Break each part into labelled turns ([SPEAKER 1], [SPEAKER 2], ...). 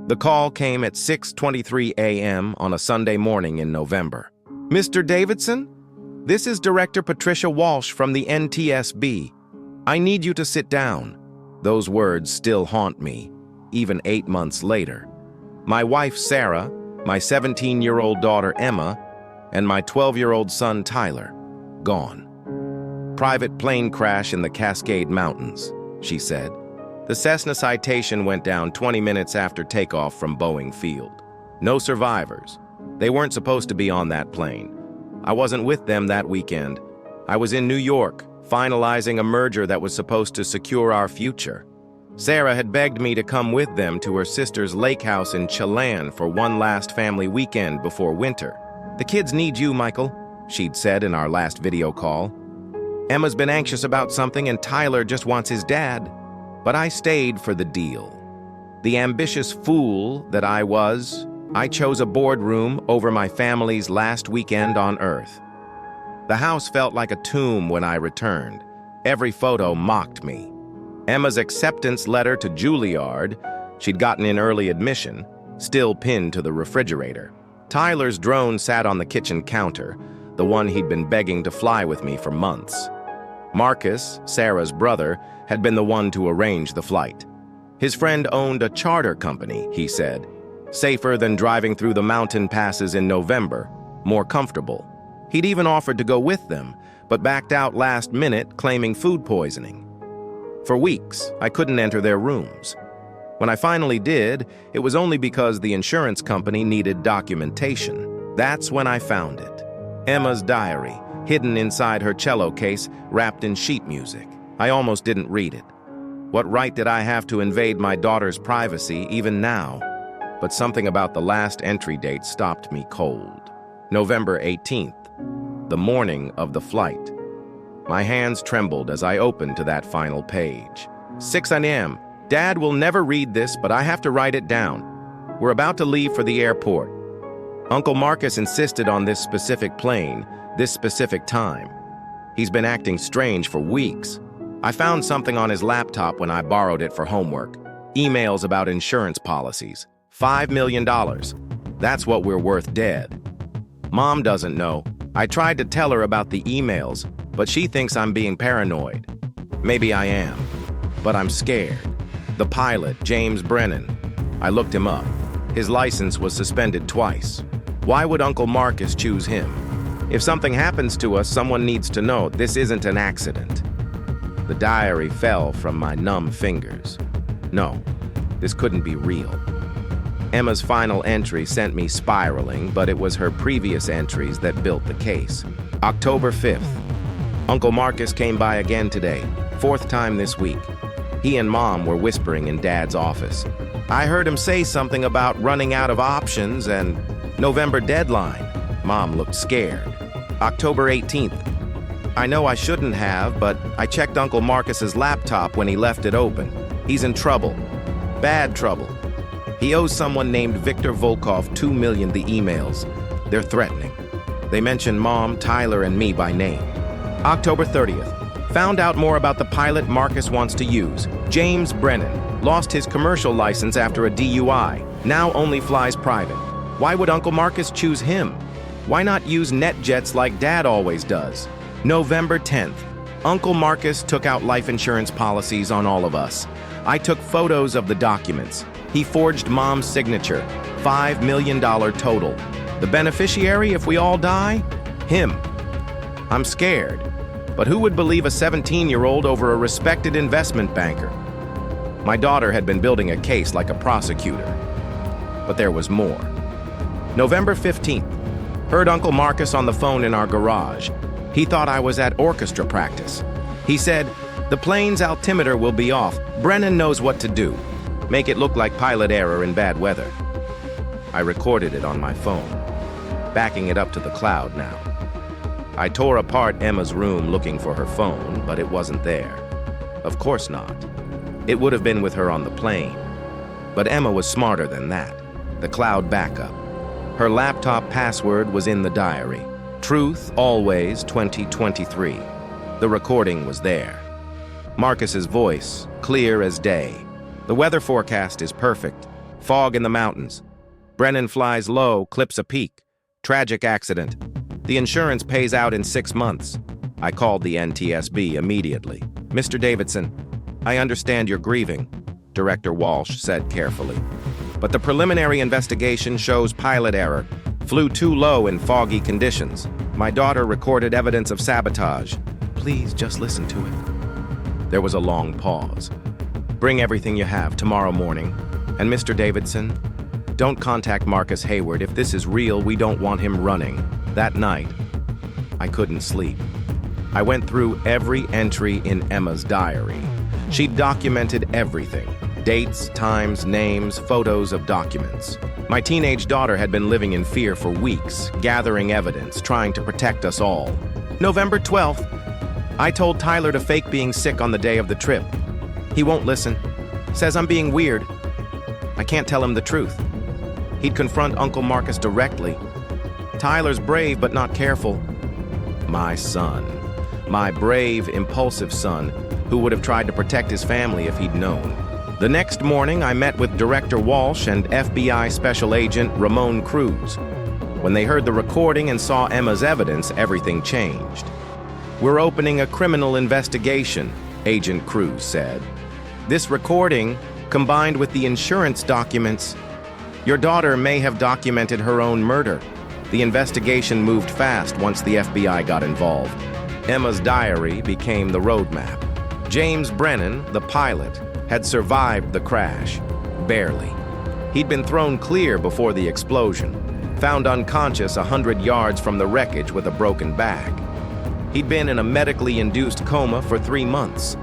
[SPEAKER 1] The call came at 6:23 a.m. on a Sunday morning in November. "Mr. Davidson? This is Director Patricia Walsh from the NTSB. I need you to sit down." Those words still haunt me, even 8 months later. My wife, Sarah, my 17-year-old daughter, Emma, and my 12-year-old son, Tyler, gone. "Private plane crash in the Cascade Mountains," she said. The Cessna Citation went down 20 minutes after takeoff from Boeing Field. No survivors. They weren't supposed to be on that plane. I wasn't with them that weekend. I was in New York, finalizing a merger that was supposed to secure our future. Sarah had begged me to come with them to her sister's lake house in Chelan for one last family weekend before winter. "The kids need you, Michael," she'd said in our last video call. "Emma's been anxious about something and Tyler just wants his dad." But I stayed for the deal. The ambitious fool that I was, I chose a boardroom over my family's last weekend on Earth. The house felt like a tomb when I returned. Every photo mocked me. Emma's acceptance letter to Juilliard, she'd gotten in early admission, still pinned to the refrigerator. Tyler's drone sat on the kitchen counter, the one he'd been begging to fly with me for months. Marcus, Sarah's brother, had been the one to arrange the flight. His friend owned a charter company, he said. Safer than driving through the mountain passes in November, more comfortable. He'd even offered to go with them, but backed out last minute, claiming food poisoning. For weeks, I couldn't enter their rooms. When I finally did, it was only because the insurance company needed documentation. That's when I found it. Emma's diary, hidden inside her cello case, wrapped in sheet music. I almost didn't read it. What right did I have to invade my daughter's privacy, even now? But something about the last entry date stopped me cold. November 18th, the morning of the flight. My hands trembled as I opened to that final page. 6 a.m. Dad will never read this, but I have to write it down. We're about to leave for the airport. Uncle Marcus insisted on this specific plane, this specific time. He's been acting strange for weeks. I found something on his laptop when I borrowed it for homework. Emails about insurance policies. $5 million. That's what we're worth dead. Mom doesn't know. I tried to tell her about the emails, but she thinks I'm being paranoid. Maybe I am, but I'm scared. The pilot, James Brennan. I looked him up. His license was suspended twice. Why would Uncle Marcus choose him? If something happens to us, someone needs to know this isn't an accident. The diary fell from my numb fingers. No, this couldn't be real. Emma's final entry sent me spiraling, but it was her previous entries that built the case. October 5th. Uncle Marcus came by again today, 4th time this week. He and Mom were whispering in Dad's office. I heard him say something about running out of options and November deadline. Mom looked scared. October 18th. I know I shouldn't have, but I checked Uncle Marcus's laptop when he left it open. He's in trouble. Bad trouble. He owes someone named Victor Volkov $2 million the emails. They're threatening. They mention Mom, Tyler, and me by name. October 30th. Found out more about the pilot Marcus wants to use. James Brennan. Lost his commercial license after a DUI. Now only flies private. Why would Uncle Marcus choose him? Why not use NetJets like Dad always does? November 10th. Uncle Marcus took out life insurance policies on all of us. I took photos of the documents. He forged Mom's signature. $5 million total. The beneficiary if we all die? Him. I'm scared. But who would believe a 17-year-old over a respected investment banker? My daughter had been building a case like a prosecutor. But there was more. November 15th. Heard Uncle Marcus on the phone in our garage. He thought I was at orchestra practice. He said, "The plane's altimeter will be off. Brennan knows what to do. Make it look like pilot error in bad weather." I recorded it on my phone, backing it up to the cloud now. I tore apart Emma's room looking for her phone, but it wasn't there. Of course not. It would have been with her on the plane. But Emma was smarter than that. The cloud backup. Her laptop password was in the diary. Truth, always, 2023. The recording was there. Marcus's voice, clear as day. "The weather forecast is perfect. Fog in the mountains. Brennan flies low, clips a peak. Tragic accident. The insurance pays out in 6 months. I called the NTSB immediately. Mr. Davidson, I understand you're grieving, Director Walsh said carefully. But the preliminary investigation shows pilot error. Flew too low in foggy conditions. My daughter recorded evidence of sabotage. Please just listen to it. There was a long pause. Bring everything you have tomorrow morning. And Mr. Davidson, don't contact Marcus Hayward. If this is real, we don't want him running. That night, I couldn't sleep. I went through every entry in Emma's diary. She documented everything. Dates, times, names, photos of documents. My teenage daughter had been living in fear for weeks, gathering evidence, trying to protect us all. November 12th, I told Tyler to fake being sick on the day of the trip. He won't listen. Says I'm being weird. I can't tell him the truth. He'd confront Uncle Marcus directly. Tyler's brave but not careful. My son. My brave, impulsive son, who would have tried to protect his family if he'd known. The next morning, I met with Director Walsh and FBI Special Agent Ramon Cruz. When they heard the recording and saw Emma's evidence, everything changed. We're opening a criminal investigation, Agent Cruz said. This recording, combined with the insurance documents, your daughter may have documented her own murder. The investigation moved fast once the FBI got involved. Emma's diary became the roadmap. James Brennan, the pilot, had survived the crash. Barely. He'd been thrown clear before the explosion, found unconscious 100 yards from the wreckage with a broken back. He'd been in a medically induced coma for 3 months.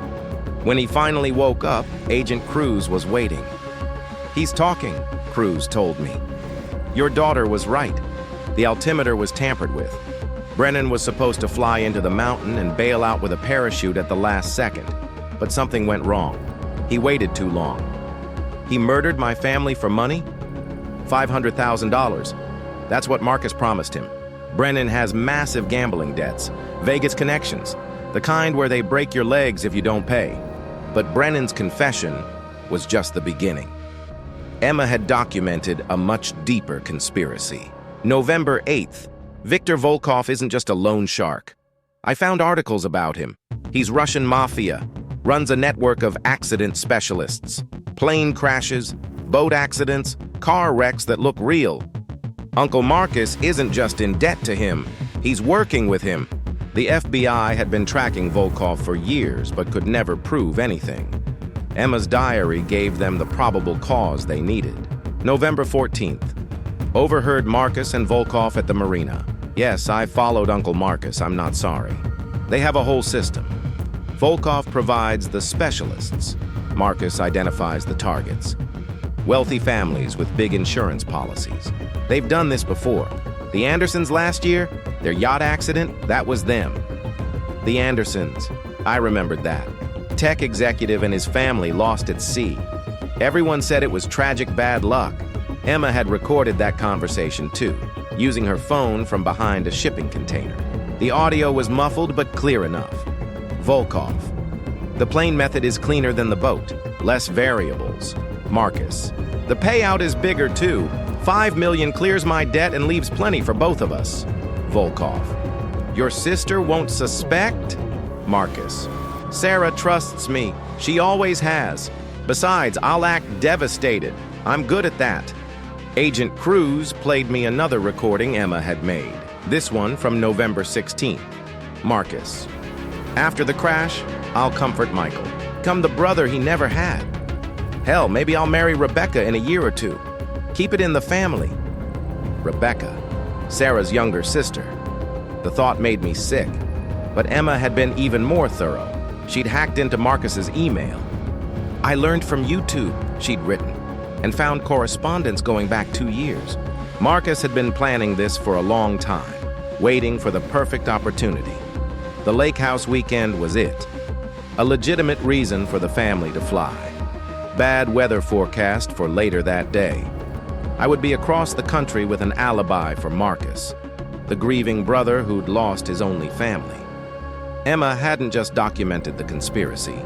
[SPEAKER 1] When he finally woke up, Agent Cruz was waiting. He's talking, Cruz told me. Your daughter was right. The altimeter was tampered with. Brennan was supposed to fly into the mountain and bail out with a parachute at the last second, but something went wrong. He waited too long. He murdered my family for money? $500,000. That's what Marcus promised him. Brennan has massive gambling debts, Vegas connections, the kind where they break your legs if you don't pay. But Brennan's confession was just the beginning. Emma had documented a much deeper conspiracy. November 8th, Viktor Volkov isn't just a loan shark. I found articles about him. He's Russian mafia, runs a network of accident specialists. Plane crashes, boat accidents, car wrecks that look real. Uncle Marcus isn't just in debt to him, he's working with him. The FBI had been tracking Volkov for years but could never prove anything. Emma's diary gave them the probable cause they needed. November 14th. Overheard Marcus and Volkov at the marina. Yes, I followed Uncle Marcus, I'm not sorry. They have a whole system. Volkov provides the specialists. Marcus identifies the targets. Wealthy families with big insurance policies. They've done this before. The Andersons last year, their yacht accident, that was them. The Andersons, I remembered that. Tech executive and his family lost at sea. Everyone said it was tragic bad luck. Emma had recorded that conversation too, using her phone from behind a shipping container. The audio was muffled but clear enough. Volkov. The plane method is cleaner than the boat. Less variables. Marcus. The payout is bigger too. $5 million clears my debt and leaves plenty for both of us. Volkov. Your sister won't suspect? Marcus. Sarah trusts me. She always has. Besides, I'll act devastated. I'm good at that. Agent Cruz played me another recording Emma had made. This one from November 16th. Marcus. After the crash, I'll comfort Michael. Become the brother he never had. Hell, maybe I'll marry Rebecca in a year or two. Keep it in the family. Rebecca, Sarah's younger sister. The thought made me sick, but Emma had been even more thorough. She'd hacked into Marcus's email. I learned from YouTube, she'd written, and found correspondence going back 2 years. Marcus had been planning this for a long time, waiting for the perfect opportunity. The lake house weekend was it. A legitimate reason for the family to fly. Bad weather forecast for later that day. I would be across the country with an alibi for Marcus, the grieving brother who'd lost his only family. Emma hadn't just documented the conspiracy.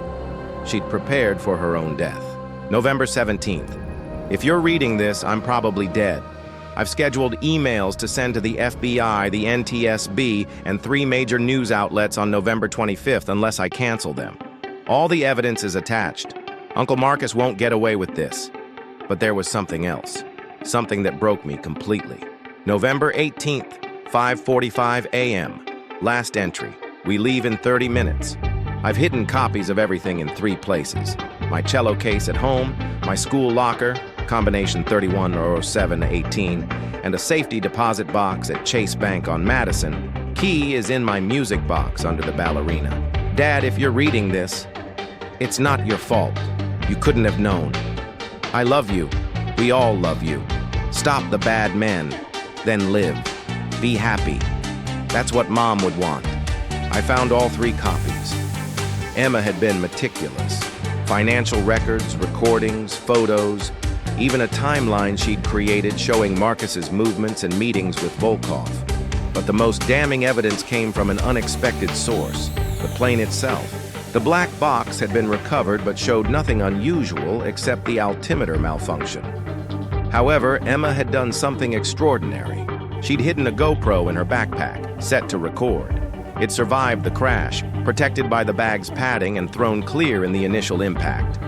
[SPEAKER 1] She'd prepared for her own death. November 17th. If you're reading this, I'm probably dead. I've scheduled emails to send to the FBI, the NTSB, and 3 major news outlets on November 25th unless I cancel them. All the evidence is attached. Uncle Marcus won't get away with this. But there was something else. Something that broke me completely. November 18th, 5:45 a.m. Last entry. We leave in 30 minutes. I've hidden copies of everything in 3 places. My cello case at home, my school locker, combination 310718, and a safety deposit box at Chase Bank on Madison. Key is in my music box under the ballerina. Dad, if you're reading this, it's not your fault. You couldn't have known. I love you. We all love you. Stop the bad men, then live. Be happy. That's what Mom would want. I found all 3 copies. Emma had been meticulous. Financial records, recordings, photos, even a timeline she'd created showing Marcus's movements and meetings with Volkov. But the most damning evidence came from an unexpected source, the plane itself. The black box had been recovered but showed nothing unusual except the altimeter malfunction. However, Emma had done something extraordinary. She'd hidden a GoPro in her backpack, set to record. It survived the crash, protected by the bag's padding and thrown clear in the initial impact.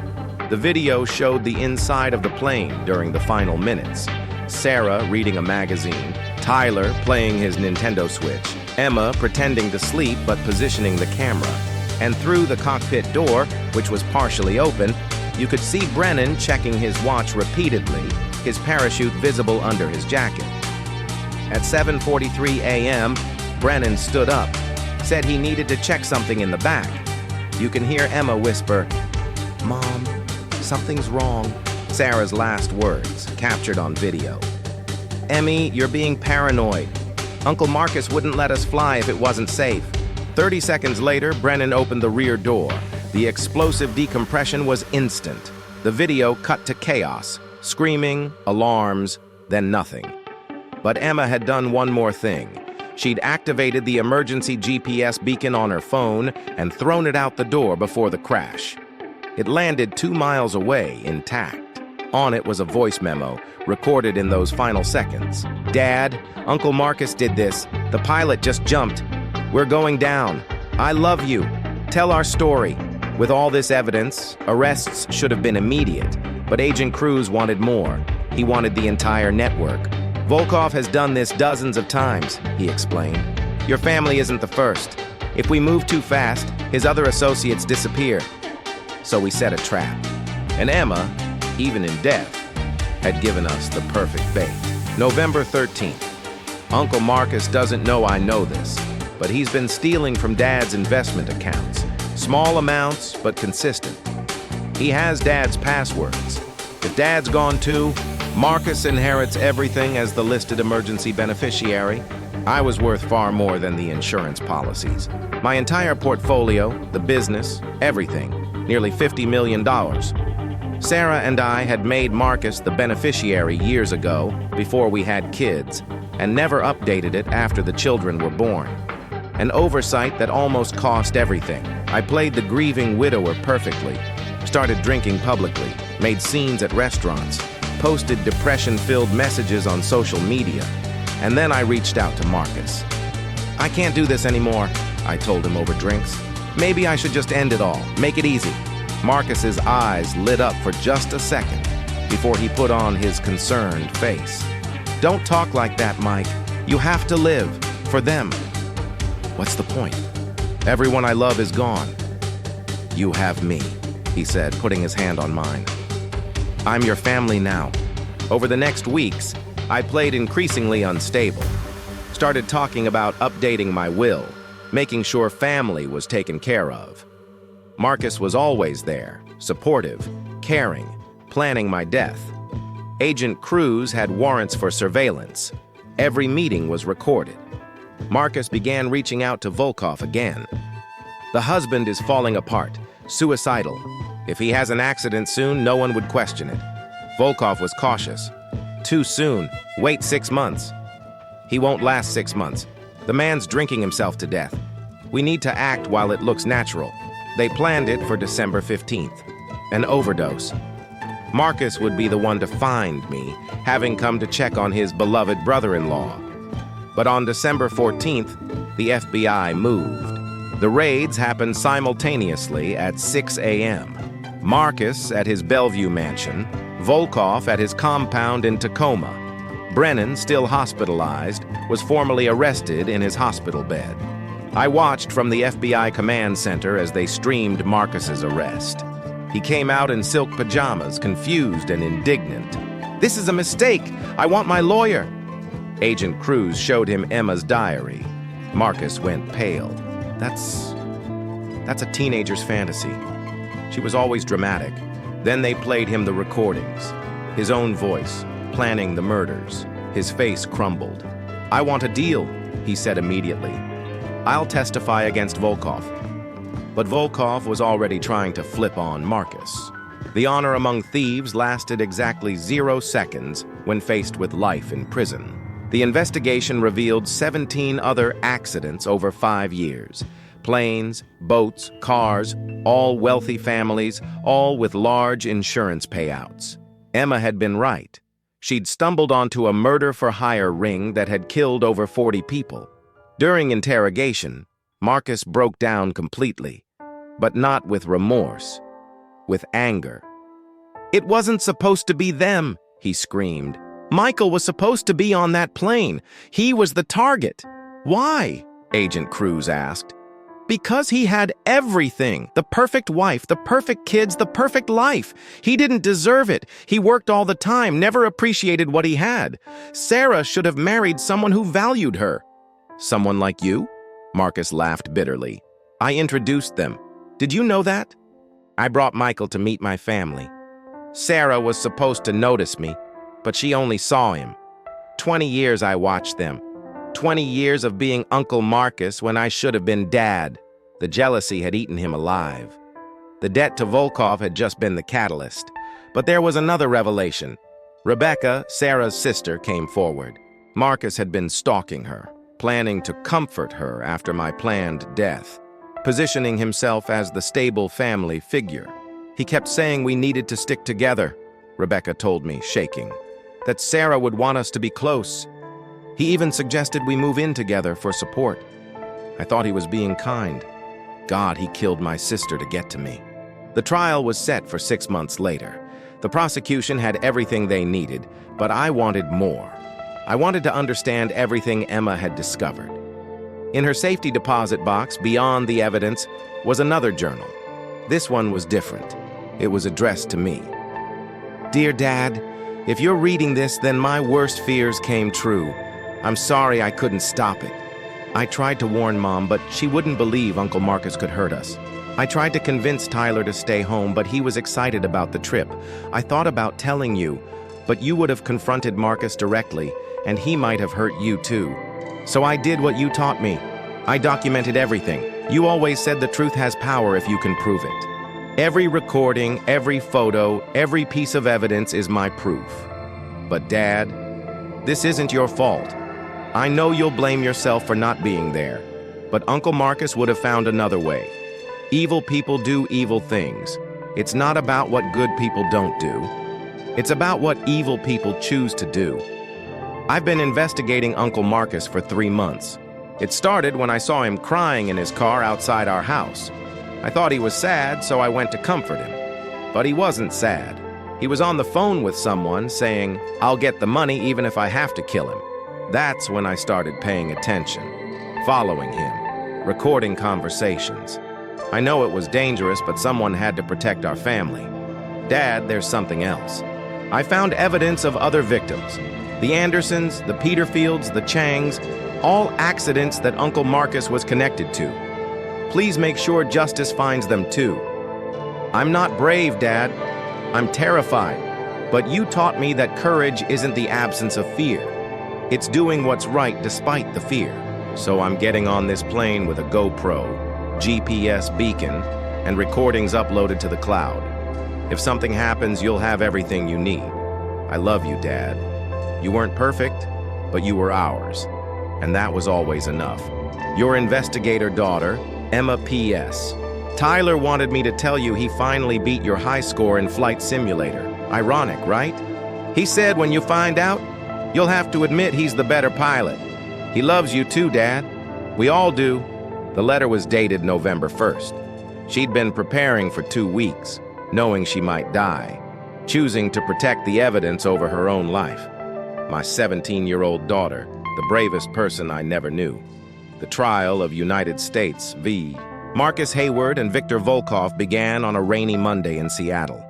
[SPEAKER 1] The video showed the inside of the plane during the final minutes. Sarah reading a magazine, Tyler playing his Nintendo Switch, Emma pretending to sleep but positioning the camera. And through the cockpit door, which was partially open, you could see Brennan checking his watch repeatedly, his parachute visible under his jacket. At 7:43 a.m., Brennan stood up, said he needed to check something in the back. You can hear Emma whisper, "Mom, something's wrong." Sarah's last words, captured on video. "Emmy, you're being paranoid. Uncle Marcus wouldn't let us fly if it wasn't safe." 30 seconds later, Brennan opened the rear door. The explosive decompression was instant. The video cut to chaos, screaming, alarms, then nothing. But Emma had done one more thing. She'd activated the emergency GPS beacon on her phone and thrown it out the door before the crash. It landed 2 miles away, intact. On it was a voice memo, recorded in those final seconds. "Dad, Uncle Marcus did this. The pilot just jumped. We're going down. I love you. Tell our story." With all this evidence, arrests should have been immediate, but Agent Cruz wanted more. He wanted the entire network. "Volkov has done this dozens of times," he explained. "Your family isn't the first. If we move too fast, his other associates disappear." So we set a trap. And Emma, even in death, had given us the perfect bait. November 13th. Uncle Marcus doesn't know I know this, but he's been stealing from Dad's investment accounts. Small amounts, but consistent. He has Dad's passwords. If Dad's gone too, Marcus inherits everything as the listed emergency beneficiary. I was worth far more than the insurance policies. My entire portfolio, the business, everything, nearly $50 million. Sarah and I had made Marcus the beneficiary years ago, before we had kids, and never updated it after the children were born. An oversight that almost cost everything. I played the grieving widower perfectly, started drinking publicly, made scenes at restaurants, posted depression-filled messages on social media, and then I reached out to Marcus. "I can't do this anymore," I told him over drinks. "Maybe I should just end it all, make it easy." Marcus's eyes lit up for just a second before he put on his concerned face. "Don't talk like that, Mike. You have to live, for them." "What's the point? Everyone I love is gone." "You have me," he said, putting his hand on mine. "I'm your family now." Over the next weeks, I played increasingly unstable. Started talking about updating my will, making sure family was taken care of. Marcus was always there, supportive, caring, planning my death. Agent Cruz had warrants for surveillance. Every meeting was recorded. Marcus began reaching out to Volkov again. "The husband is falling apart, suicidal. If he has an accident soon, no one would question it." Volkov was cautious. "Too soon. Wait 6 months." "He won't last 6 months. The man's drinking himself to death. We need to act while it looks natural." They planned it for December 15th. An overdose. Marcus would be the one to find me, having come to check on his beloved brother-in-law. But on December 14th, the FBI moved. The raids happened simultaneously at 6 a.m. Marcus at his Bellevue mansion, Volkov at his compound in Tacoma. Brennan, still hospitalized, was formally arrested in his hospital bed. I watched from the FBI command center as they streamed Marcus's arrest. He came out in silk pajamas, confused and indignant. "This is a mistake! I want my lawyer!" Agent Cruz showed him Emma's diary. Marcus went pale. That's a teenager's fantasy. She was always dramatic. Then they played him the recordings. His own voice, planning the murders. His face crumbled. "I want a deal," he said immediately. "I'll testify against Volkov." But Volkov was already trying to flip on Marcus. The honor among thieves lasted exactly 0 seconds when faced with life in prison. The investigation revealed 17 other accidents over 5 years. Planes, boats, cars, all wealthy families, all with large insurance payouts. Emma had been right. She'd stumbled onto a murder-for-hire ring that had killed over 40 people. During interrogation, Marcus broke down completely, but not with remorse, with anger. "It wasn't supposed to be them," he screamed. "Michael was supposed to be on that plane. He was the target." "Why?" Agent Cruz asked. "Because he had everything. The perfect wife, the perfect kids, the perfect life. He didn't deserve it. He worked all the time, never appreciated what he had. Sarah should have married someone who valued her." "Someone like you?" Marcus laughed bitterly. "I introduced them. Did you know that? I brought Michael to meet my family. Sarah was supposed to notice me, but she only saw him. 20 years I watched them. 20 years of being Uncle Marcus when I should have been Dad. The jealousy had eaten him alive. The debt to Volkov had just been the catalyst. But there was another revelation. Rebecca, Sarah's sister, came forward. Marcus had been stalking her, planning to comfort her after my planned death, positioning himself as the stable family figure. He kept saying we needed to stick together, Rebecca told me, shaking. That Sarah would want us to be close. He even suggested we move in together for support. I thought he was being kind. God, he killed my sister to get to me. The trial was set for 6 months later. The prosecution had everything they needed, but I wanted more. I wanted to understand everything Emma had discovered. In her safety deposit box, beyond the evidence, was another journal. This one was different. It was addressed to me. "Dear Dad, if you're reading this, then my worst fears came true. I'm sorry I couldn't stop it. I tried to warn Mom, but she wouldn't believe Uncle Marcus could hurt us. I tried to convince Tyler to stay home, but he was excited about the trip. I thought about telling you, but you would have confronted Marcus directly, and he might have hurt you too. So I did what you taught me. I documented everything. You always said the truth has power if you can prove it. Every recording, every photo, every piece of evidence is my proof. But Dad, this isn't your fault. I know you'll blame yourself for not being there, but Uncle Marcus would have found another way. Evil people do evil things. It's not about what good people don't do. It's about what evil people choose to do. I've been investigating Uncle Marcus for 3 months. It started when I saw him crying in his car outside our house. I thought he was sad, so I went to comfort him. But he wasn't sad. He was on the phone with someone saying, "I'll get the money even if I have to kill him." That's when I started paying attention, following him, recording conversations. I know it was dangerous, but someone had to protect our family. Dad, there's something else. I found evidence of other victims. The Andersons, the Peterfields, the Changs, all accidents that Uncle Marcus was connected to. Please make sure justice finds them too. I'm not brave, Dad. I'm terrified. But you taught me that courage isn't the absence of fear. It's doing what's right despite the fear. So I'm getting on this plane with a GoPro, GPS beacon, and recordings uploaded to the cloud. If something happens, you'll have everything you need. I love you, Dad. You weren't perfect, but you were ours. And that was always enough. Your investigator daughter, Emma P.S. Tyler wanted me to tell you he finally beat your high score in Flight Simulator. Ironic, right? He said when you find out, you'll have to admit he's the better pilot. He loves you too, Dad. We all do. The letter was dated November 1st. She'd been preparing for 2 weeks, knowing she might die, choosing to protect the evidence over her own life. My 17-year-old daughter, the bravest person I never knew. The trial of United States v. Marcus Hayward and Victor Volkov began on a rainy Monday in Seattle.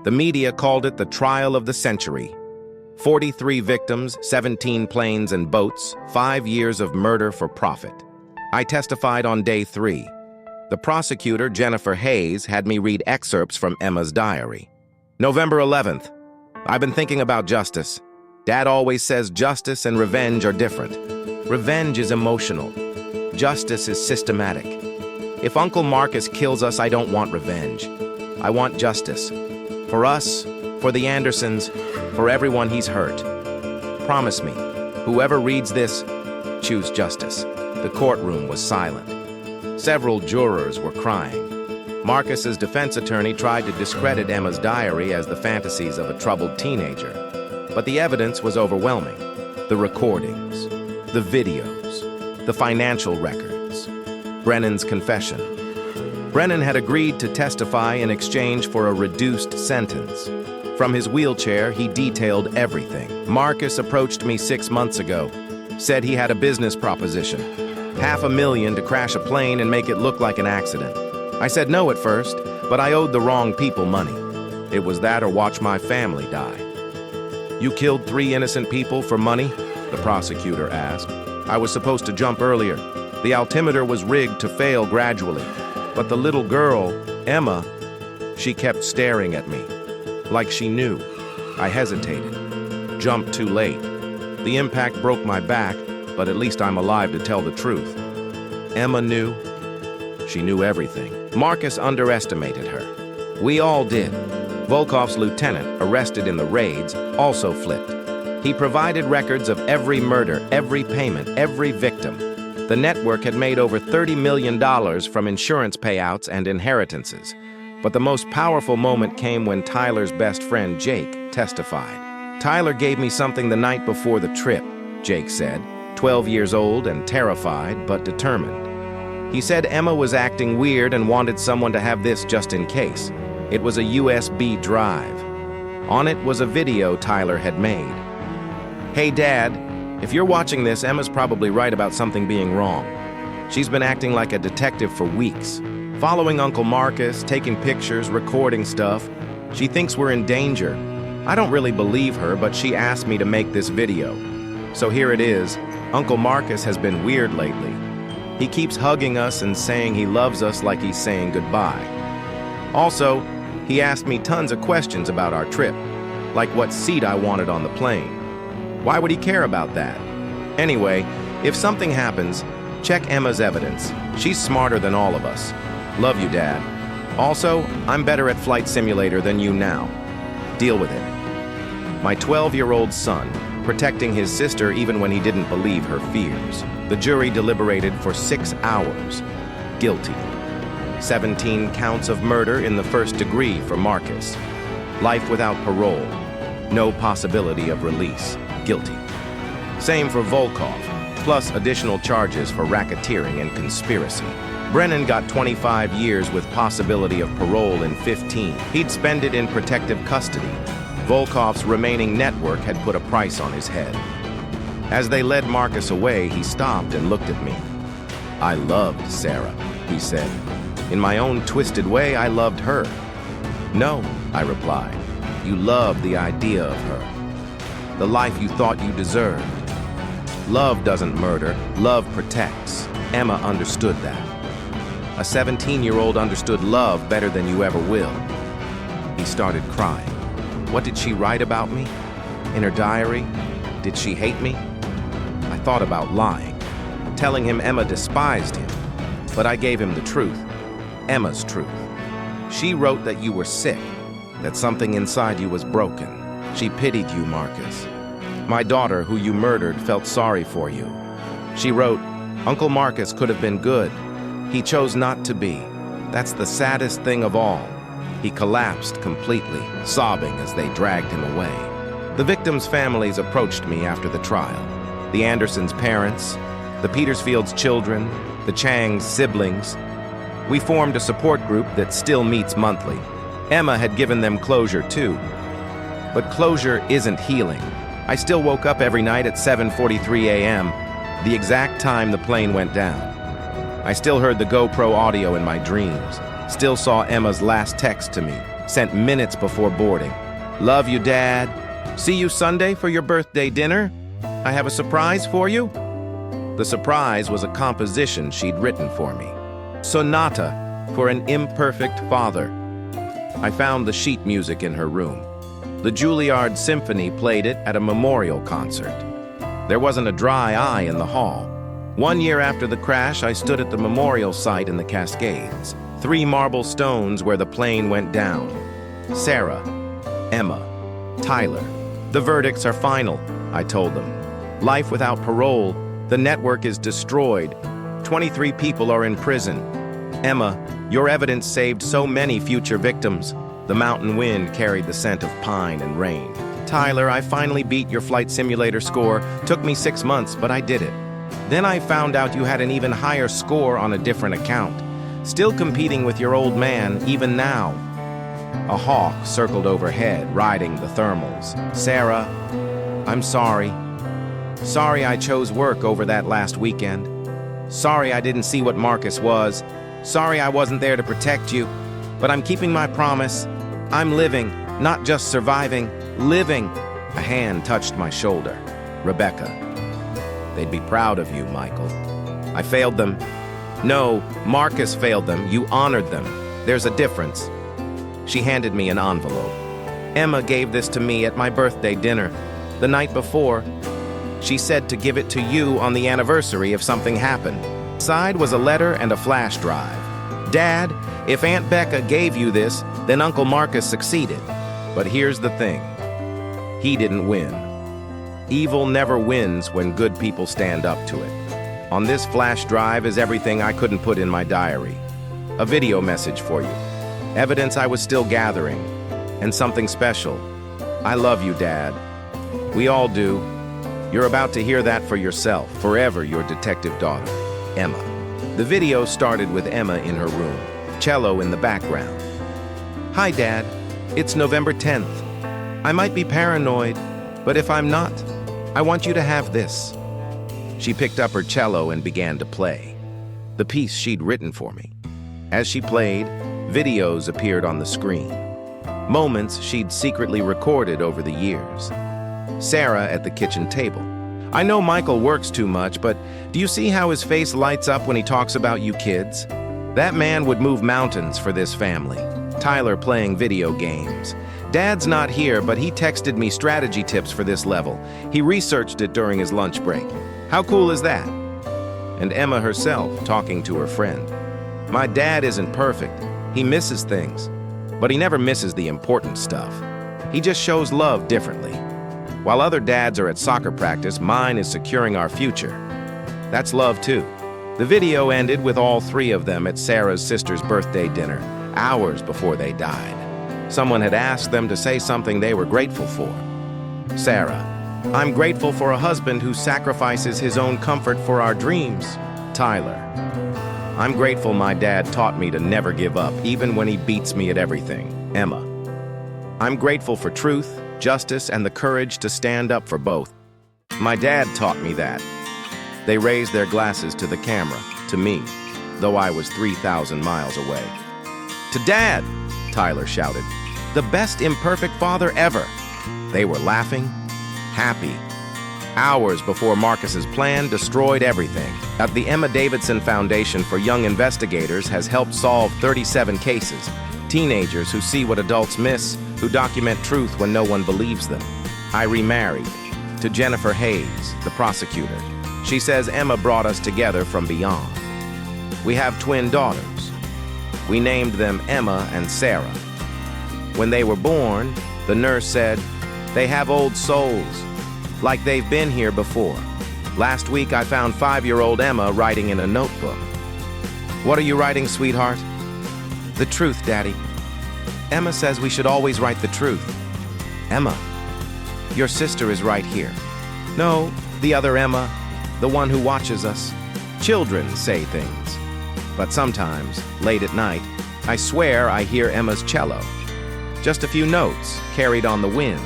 [SPEAKER 1] The media called it the trial of the century. 43 victims, 17 planes and boats, 5 years of murder for profit. I testified on day 3. The prosecutor, Jennifer Hayes, had me read excerpts from Emma's diary. November 11th. I've been thinking about justice. Dad always says justice and revenge are different. Revenge is emotional. Justice is systematic. If Uncle Marcus kills us, I don't want revenge. I want justice. For us, for the Andersons, for everyone he's hurt. Promise me, whoever reads this, choose justice. The courtroom was silent. Several jurors were crying. Marcus's defense attorney tried to discredit Emma's diary as the fantasies of a troubled teenager. But the evidence was overwhelming. The recordings, the videos, the financial records, Brennan's confession. Brennan had agreed to testify in exchange for a reduced sentence. From his wheelchair, he detailed everything. Marcus approached me 6 months ago, said he had a business proposition, $500,000 to crash a plane and make it look like an accident. I said no at first, but I owed the wrong people money. It was that or watch my family die. You killed 3 innocent people for money? The prosecutor asked. I was supposed to jump earlier. The altimeter was rigged to fail gradually. But the little girl, Emma, she kept staring at me, like she knew. I hesitated, jumped too late. The impact broke my back, but at least I'm alive to tell the truth. Emma knew. She knew everything. Marcus underestimated her. We all did. Volkov's lieutenant, arrested in the raids, also flipped. He provided records of every murder, every payment, every victim. The network had made over $30 million from insurance payouts and inheritances. But the most powerful moment came when Tyler's best friend, Jake, testified. Tyler gave me something the night before the trip, Jake said, 12 years old and terrified but determined. He said Emma was acting weird and wanted someone to have this just in case. It was a USB drive. On it was a video Tyler had made. Hey, Dad, if you're watching this, Emma's probably right about something being wrong. She's been acting like a detective for weeks, following Uncle Marcus, taking pictures, recording stuff. She thinks we're in danger. I don't really believe her, but she asked me to make this video. So here it is. Uncle Marcus has been weird lately. He keeps hugging us and saying he loves us like he's saying goodbye. Also, he asked me tons of questions about our trip, like what seat I wanted on the plane. Why would he care about that? Anyway, if something happens, check Emma's evidence. She's smarter than all of us. Love you, Dad. Also, I'm better at Flight Simulator than you now. Deal with it. My 12-year-old son, protecting his sister even when he didn't believe her fears. The jury deliberated for 6 hours. Guilty. 17 counts of murder in the first degree for Marcus. Life without parole. No possibility of release. Guilty. Same for Volkov, plus additional charges for racketeering and conspiracy. Brennan got 25 years with possibility of parole in 15. He'd spend it in protective custody. Volkov's remaining network had put a price on his head. As they led Marcus away, he stopped and looked at me. I loved Sarah, he said. In my own twisted way, I loved her. No, I replied. You loved the idea of her. The life you thought you deserved. Love doesn't murder, love protects. Emma understood that. A 17-year-old understood love better than you ever will. He started crying. What did she write about me? In her diary? Did she hate me? I thought about lying, telling him Emma despised him, but I gave him the truth, Emma's truth. She wrote that you were sick, that something inside you was broken. She pitied you, Marcus. My daughter, who you murdered, felt sorry for you. She wrote, Uncle Marcus could have been good. He chose not to be. That's the saddest thing of all. He collapsed completely, sobbing as they dragged him away. The victims' families approached me after the trial. The Andersons' parents, the Petersfield's children, the Chang's siblings. We formed a support group that still meets monthly. Emma had given them closure too. But closure isn't healing. I still woke up every night at 7:43 a.m., the exact time the plane went down. I still heard the GoPro audio in my dreams, still saw Emma's last text to me, sent minutes before boarding. Love you, Dad. See you Sunday for your birthday dinner. I have a surprise for you. The surprise was a composition she'd written for me. Sonata for an Imperfect Father. I found the sheet music in her room. The Juilliard Symphony played it at a memorial concert. There wasn't a dry eye in the hall. 1 year after the crash, I stood at the memorial site in the Cascades. 3 marble stones where the plane went down. Sarah, Emma, Tyler. The verdicts are final, I told them. Life without parole. The network is destroyed. 23 people are in prison. Emma, your evidence saved so many future victims. The mountain wind carried the scent of pine and rain. Tyler, I finally beat your flight simulator score. Took me 6 months, but I did it. Then I found out you had an even higher score on a different account. Still competing with your old man, even now. A hawk circled overhead, riding the thermals. Sarah, I'm sorry. Sorry I chose work over that last weekend. Sorry I didn't see what Marcus was. Sorry I wasn't there to protect you. But I'm keeping my promise. I'm living, not just surviving, living. A hand touched my shoulder. Rebecca. They'd be proud of you, Michael. I failed them. No, Marcus failed them. You honored them. There's a difference. She handed me an envelope. Emma gave this to me at my birthday dinner. The night before, she said to give it to you on the anniversary if something happened. Inside was a letter and a flash drive. Dad, if Aunt Becca gave you this, then Uncle Marcus succeeded. But here's the thing. He didn't win. Evil never wins when good people stand up to it. On this flash drive is everything I couldn't put in my diary. A video message for you. Evidence I was still gathering. And something special. I love you, Dad. We all do. You're about to hear that for yourself. Forever your detective daughter, Emma. The video started with Emma in her room, cello in the background. Hi, Dad. It's November 10th. I might be paranoid, but if I'm not, I want you to have this. She picked up her cello and began to play, the piece she'd written for me. As she played, videos appeared on the screen, moments she'd secretly recorded over the years. Sarah at the kitchen table. I know Michael works too much, but do you see how his face lights up when he talks about you kids? That man would move mountains for this family. Tyler playing video games. Dad's not here, but he texted me strategy tips for this level. He researched it during his lunch break. How cool is that? And Emma herself talking to her friend. My dad isn't perfect. He misses things, but he never misses the important stuff. He just shows love differently. While other dads are at soccer practice, mine is securing our future. That's love too. The video ended with all 3 of them at Sarah's sister's birthday dinner, hours before they died. Someone had asked them to say something they were grateful for. Sarah, I'm grateful for a husband who sacrifices his own comfort for our dreams. Tyler, I'm grateful my dad taught me to never give up, even when he beats me at everything. Emma, I'm grateful for truth, justice, and the courage to stand up for both. My dad taught me that. They raised their glasses to the camera, to me, though I was 3,000 miles away. To Dad, Tyler shouted, the best imperfect father ever. They were laughing, happy. Hours before Marcus's plan destroyed everything. The Emma Davidson Foundation for Young Investigators has helped solve 37 cases. Teenagers who see what adults miss, who document truth when no one believes them. I remarried to Jennifer Hayes, the prosecutor. She says Emma brought us together from beyond. We have twin daughters. We named them Emma and Sarah. When they were born, the nurse said, they have old souls, like they've been here before. Last week I found 5-year-old Emma writing in a notebook. What are you writing, sweetheart? The truth, Daddy. Emma says we should always write the truth. Emma, your sister is right here. No, the other Emma, the one who watches us. Children say things. But sometimes, late at night, I swear I hear Emma's cello. Just a few notes carried on the wind.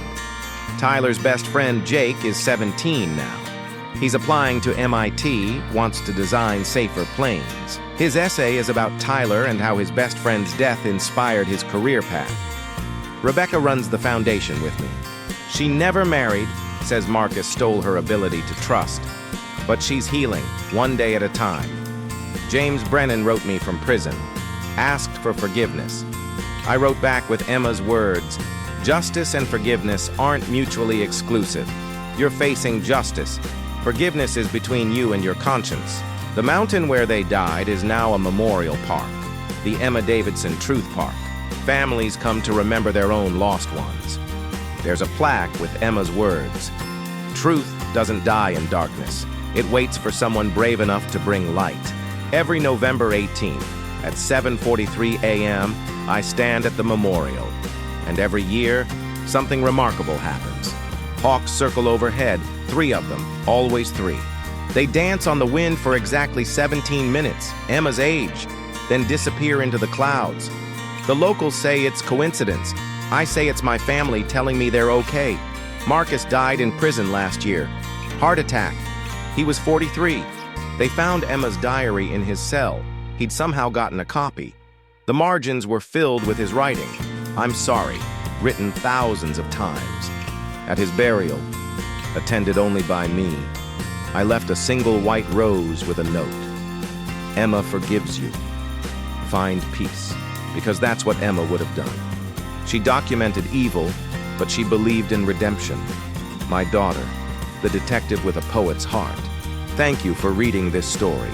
[SPEAKER 1] Tyler's best friend Jake is 17 now. He's applying to MIT, wants to design safer planes. His essay is about Tyler and how his best friend's death inspired his career path. Rebecca runs the foundation with me. She never married, says Marcus stole her ability to trust. But she's healing, one day at a time. James Brennan wrote me from prison, asked for forgiveness. I wrote back with Emma's words, "Justice and forgiveness aren't mutually exclusive. You're facing justice. Forgiveness is between you and your conscience." The mountain where they died is now a memorial park, the Emma Davidson Truth Park. Families come to remember their own lost ones. There's a plaque with Emma's words, "Truth doesn't die in darkness. It waits for someone brave enough to bring light." Every November 18th, at 7:43 a.m., I stand at the memorial. And every year, something remarkable happens. Hawks circle overhead, 3 of them, always 3. They dance on the wind for exactly 17 minutes, Emma's age, then disappear into the clouds. The locals say it's coincidence. I say it's my family telling me they're okay. Marcus died in prison last year. Heart attack. He was 43. They found Emma's diary in his cell. He'd somehow gotten a copy. The margins were filled with his writing. "I'm sorry," written thousands of times. At his burial, attended only by me, I left a single white rose with a note. "Emma forgives you. Find peace," because that's what Emma would have done. She documented evil, but she believed in redemption. My daughter, the detective with a poet's heart. Thank you for reading this story.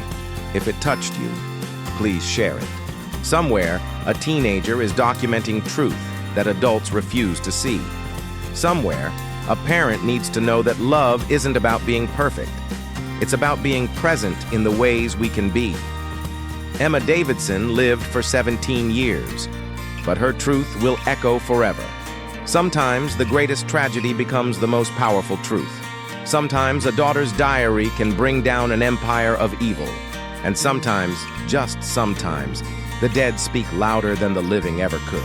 [SPEAKER 1] If it touched you, please share it. Somewhere, a teenager is documenting truth that adults refuse to see. Somewhere, a parent needs to know that love isn't about being perfect. It's about being present in the ways we can be. Emma Davidson lived for 17 years, but her truth will echo forever. Sometimes the greatest tragedy becomes the most powerful truth. Sometimes a daughter's diary can bring down an empire of evil. And sometimes, just sometimes, the dead speak louder than the living ever could.